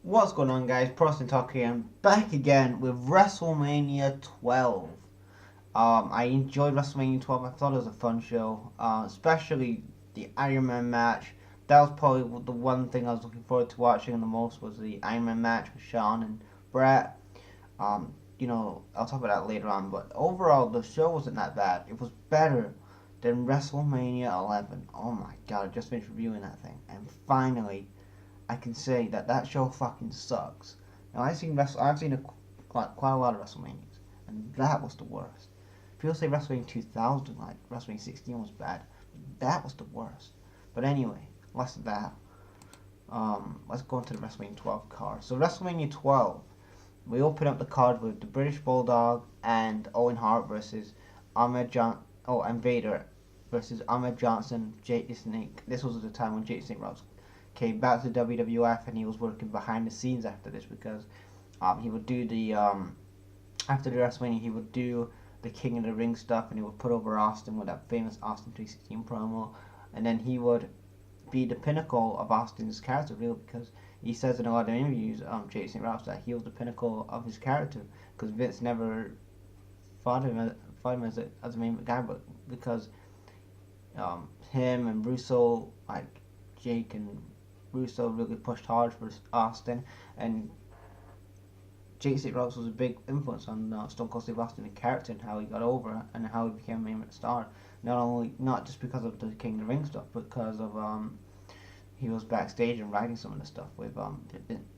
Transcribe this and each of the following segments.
What's going on, guys? Prostin Talk here. I'm back again with WrestleMania 12. I enjoyed WrestleMania 12. I thought it was a fun show, especially the Iron Man match. That was probably the one thing I was looking forward to watching the most was the Iron Man match with Shawn and Brett. I'll talk about that later on. But overall, the show wasn't that bad. It was better than WrestleMania 11. Oh my god! I just finished reviewing that thing, and finally I can say that that show fucking sucks. Now I've seen quite a lot of WrestleManias, and that was the worst. People say WrestleMania 2000, like WrestleMania 16 was bad. That was the worst. But anyway, less of that. Let's go into the WrestleMania 12 card. So WrestleMania 12, we open up the card with the British Bulldog and Owen Hart versus and Vader versus Ahmed Johnson, Jake the Snake. This was at the time when Jake the Snake was came back to WWF, and he was working behind the scenes after this because he would do the after the WrestleMania he would do the King of the Ring stuff, and he would put over Austin with that famous Austin 316 promo, and then he would be the pinnacle of Austin's character, really, because he says in a lot of interviews, Jason Rouse, that he was the pinnacle of his character because Vince never fought him as a main guy, but because him and Russo, like Jake and Russo, really pushed hard for Austin, and Jake Snake Roberts was a big influence on Stone Cold Steve Austin, the character, and how he got over and how he became a main star. Not just because of the King of the Ring stuff, but because of he was backstage and writing some of the stuff with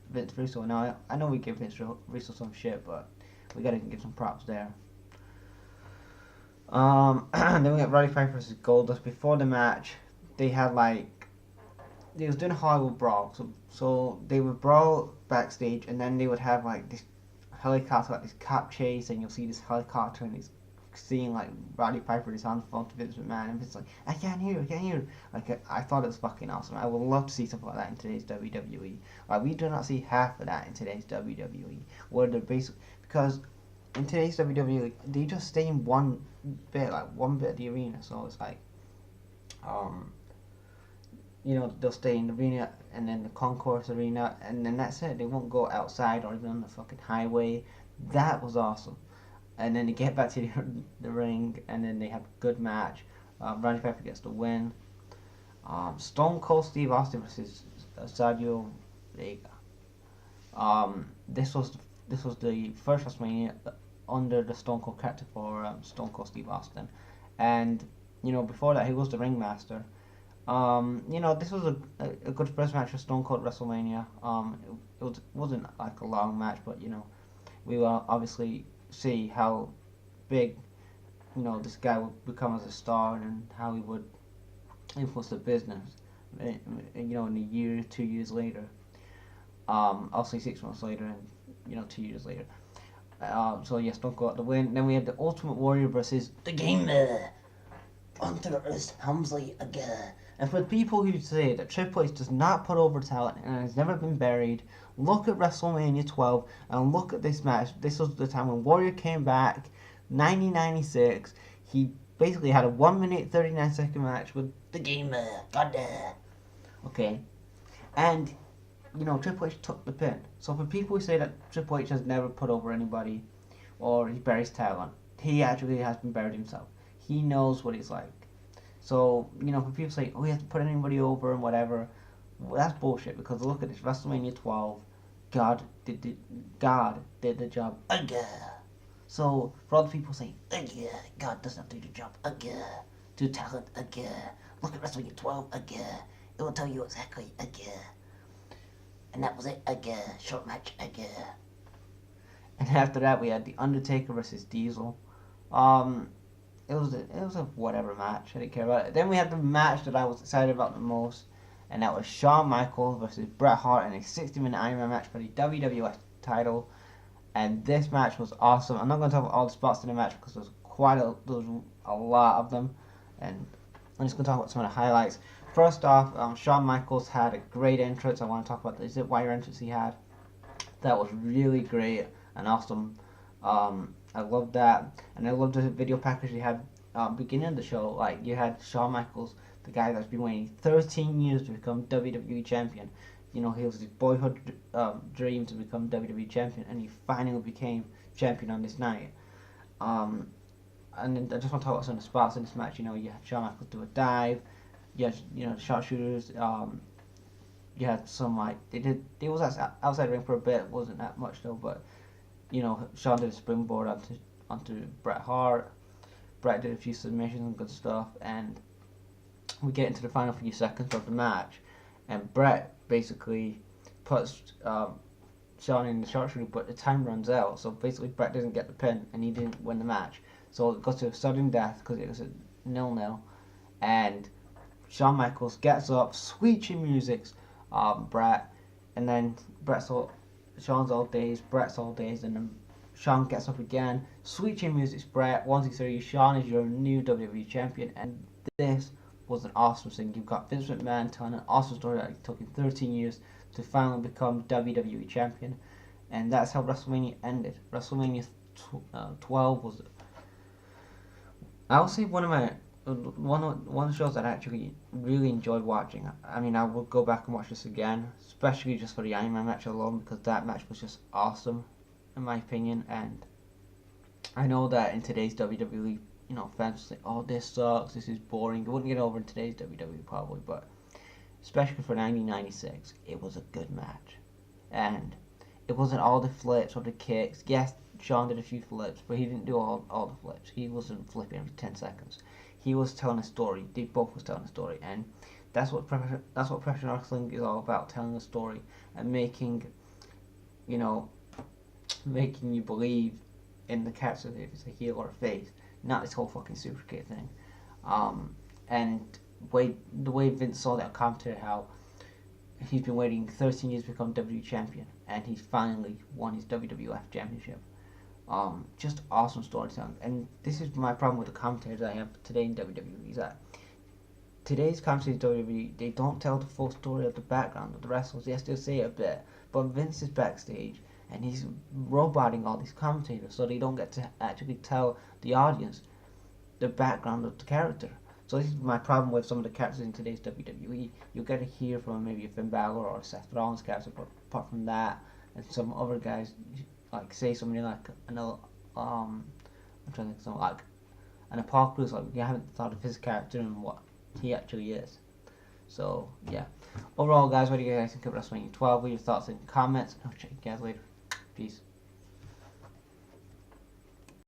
Vince Russo. Now I know we give Vince Russo some shit, but we gotta give some props there. Then we got Roddy Piper versus Goldust. Before the match, they had they was doing a Hollywood brawl, so they would brawl backstage, and then they would have like this helicopter, like this cop chase, and you'll see this helicopter, and he's seeing like Roddy Piper is on the phone to Vince McMahon, and it's like, I can't hear, Like I thought it was fucking awesome. I would love to see something like that in today's WWE. Like we do not see half of that in today's WWE, where they're basically because in today's WWE they just stay in one bit of the arena, so it's like they'll stay in the arena and then the concourse arena, and then that's it. They won't go outside or even on the fucking highway. That was awesome. And then they get back to the ring, and then they have a good match. Roddy Piper gets the win. Stone Cold Steve Austin versus Sadio Vega. This was the first WrestleMania under the Stone Cold character for Stone Cold Steve Austin, and before that he was the ringmaster. This was a good first match for Stone Cold WrestleMania. It wasn't like a long match, but we will obviously see how big this guy would become as a star, and how he would influence the business. In a year, 2 years later. I'll say 6 months later, and 2 years later. So yes, Stone Cold got the win. Then we had the Ultimate Warrior versus the Gamer, Hunter S. Helmsley again. And for the people who say that Triple H does not put over talent and has never been buried, look at WrestleMania 12 and look at this match. This was the time when Warrior came back, 1996. He basically had a 1 minute 39-second match with the Gamer. Okay, and Triple H took the pin. So for people who say that Triple H has never put over anybody or he buries talent, he actually has been buried himself. He knows what he's like. So, for people say, oh, he has to put anybody over and whatever, well, that's bullshit, because look at this, WrestleMania 12, God did the job again. So, for all the people saying, again, God does not do the job again, do talent again, look at WrestleMania 12 again, it will tell you exactly again. And that was it again, short match again. And after that, we had The Undertaker versus Diesel. It was a whatever match. I didn't care about it. Then we had the match that I was excited about the most, and that was Shawn Michaels versus Bret Hart in a 60-minute Iron Man match for the WWF title. And this match was awesome. I'm not going to talk about all the spots in the match because there's a lot of them, and I'm just going to talk about some of the highlights. First off, Shawn Michaels had a great entrance. I want to talk about the zip wire entrance he had. That was really great and awesome. I loved that, and I loved the video package you had beginning of the show. Like you had Shawn Michaels, the guy that's been waiting 13 years to become WWE champion, you know, he was his boyhood dream to become WWE champion, and he finally became champion on this night. Um, and then I just want to talk about some of the spots in this match. You know, you had Shawn Michaels do a dive. You had, you know, the sharpshooters. You had some like they was outside the ring for a bit. Wasn't that much though, but you know, Shawn did a springboard onto Bret Hart. Bret did a few submissions and good stuff, and we get into the final few seconds of the match, and Bret basically puts Shawn in the sharpshooter, but the time runs out, so basically Bret doesn't get the pin, and he didn't win the match. So it goes to a sudden death because it was a 0-0, and Shawn Michaels gets up, sweet music, Bret, and then Shawn's all dazed, Bret's all dazed, and then Shawn gets up again, sweet music's Bret, 1, 2, 3, Shawn is your new WWE champion, and this was an awesome thing. You've got Vince McMahon telling an awesome story that it took him 13 years to finally become WWE champion, and that's how WrestleMania ended. WrestleMania 12 was, I would say, one of the shows that I actually really enjoyed watching. I mean, I would go back and watch this again, especially just for the Iron Man match alone, because that match was just awesome, in my opinion. And I know that in today's WWE, you know, fans say, "Oh, this sucks. This is boring." It wouldn't get over in today's WWE probably, but especially for 1996, it was a good match, and it wasn't all the flips or the kicks. Yes, Shawn did a few flips, but he didn't do all the flips. He wasn't flipping every 10 seconds. He was telling a story. They both was telling a story, and that's what professional wrestling is all about: telling a story and making, you know, making you believe in the character if it's a heel or a face, not this whole fucking super kick thing. And the way Vince saw that commentary, how he's been waiting 13 years to become WWE champion, and he finally won his WWF championship. Just awesome storytelling, and this is my problem with the commentators I have today in WWE. Is that today's commentators in WWE, they don't tell the full story of the background of the wrestlers. Yes, they'll say it a bit, but Vince is backstage and he's roboting all these commentators, so they don't get to actually tell the audience the background of the character. So this is my problem with some of the characters in today's WWE. You get to hear from maybe a Finn Balor or a Seth Rollins character, but apart from that, and some other guys, like say somebody like I'm trying to think of something like an Apollo Crews, like you haven't thought of his character and what he actually is. So yeah. Overall, guys, what do you guys think of WrestleMania 12? What are your thoughts and comments? I'll check you guys later. Peace.